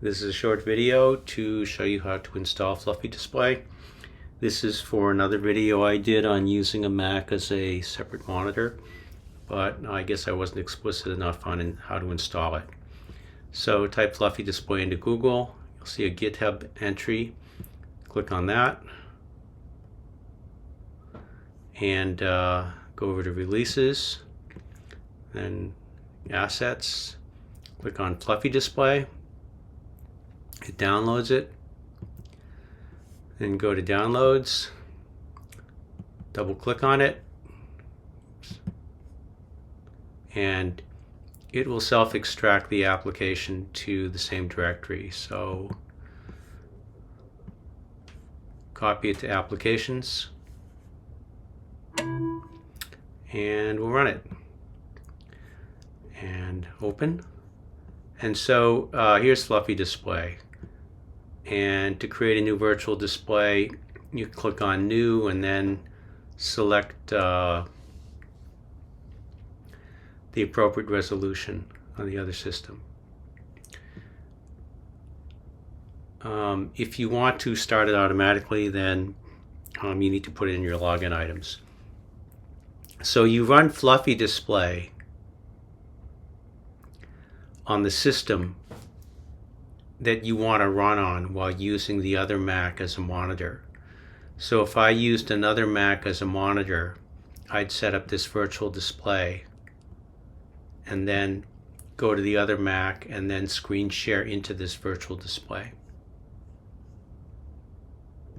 This is a short video to show you how to install FluffyDisplay. This is for another video I did on using a Mac as a separate monitor, but I guess I wasn't explicit enough on how to install it. So type FluffyDisplay into Google. You'll see a GitHub entry. Click on that and go over to Releases, then Assets. Click on FluffyDisplay. It downloads it. Then go to Downloads. Double click on it. And it will self-extract the application to the same directory. So copy it to Applications. And we'll run it. And open. And so here's FluffyDisplay. And to create a new virtual display, you click on New and then select the appropriate resolution on the other system. If you want to start it automatically, then you need to put in your login items. So you run FluffyDisplay on the system that you want to run on while using the other Mac as a monitor. So if I used another Mac as a monitor, I'd set up this virtual display and then go to the other Mac and then screen share into this virtual display.